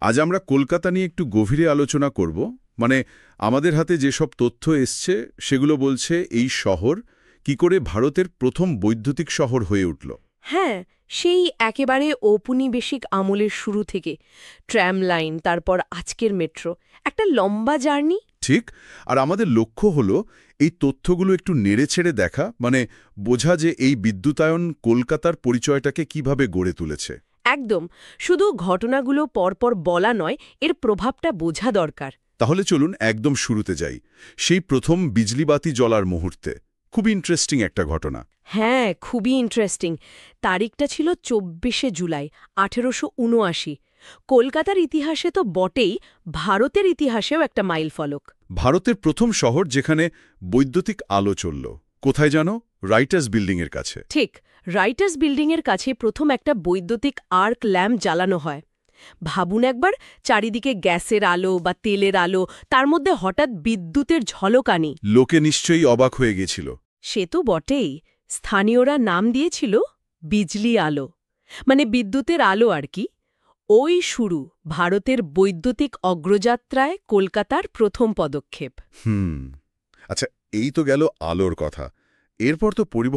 আজ আমরা কলকাতা নিয়ে একটু গভীরে আলোচনা করব। মানে আমাদের হাতে যেসব তথ্য এসছে সেগুলো বলছে এই শহর কি করে ভারতের প্রথম বৈদ্যুতিক শহর হয়ে উঠল। হ্যাঁ, সেই একেবারে ঔপনিবেশিক আমলের শুরু থেকে ট্র্যাম লাইন, তারপর আজকের মেট্রো, একটা লম্বা জার্নি। ঠিক। আর আমাদের লক্ষ্য হলো এই তথ্যগুলো একটু নেড়েছেড়ে দেখা, মানে বোঝা যে এই বিদ্যুতায়ন কলকাতার পরিচয়টাকে কিভাবে গড়ে তুলেছে। একদম, শুধু ঘটনাগুলো পরপর বলা নয়, এর প্রভাবটা বোঝা দরকার। তাহলে চলুন একদম শুরুতে যাই, সেই প্রথম বিজলিবাতি জ্বলার মুহূর্তে। খুব ইন্টারেস্টিং একটা ঘটনা। হ্যাঁ, খুবই ইন্টারেস্টিং। তারিখটা ছিল ২৪শে জুলাই, ১৮৭৯। কলকাতার ইতিহাসে তো বটেই, ভারতের ইতিহাসেও একটা মাইলফলক। ভারতের প্রথম শহর যেখানে বৈদ্যুতিক আলো চলল, কোথায় জানো? রাইটার্স বিল্ডিংয়ের কাছে। ঠিক, রাইটার্স বিল্ডিংয়ের কাছে প্রথম একটা বৈদ্যুতিক আর্ক ল্যাম্প জ্বালানো হয়। ভাবুন একবার, চারিদিকে গ্যাসের আলো বা তেলের আলো, তার মধ্যে হঠাৎ বিদ্যুতের ঝলকানি। লোকে নিশ্চয়ই অবাক হয়ে গেছিল। সে তো বটেই। স্থানীয়রা নাম দিয়েছিল বিজলি আলো, মানে বিদ্যুতের আলো আর কি। ওই শুরু ভারতের বৈদ্যুতিক অগ্রযাত্রায় কলকাতার প্রথম পদক্ষেপ। আচ্ছা, এই তো গেল আলোর কথা। এরপর তো পরিবহন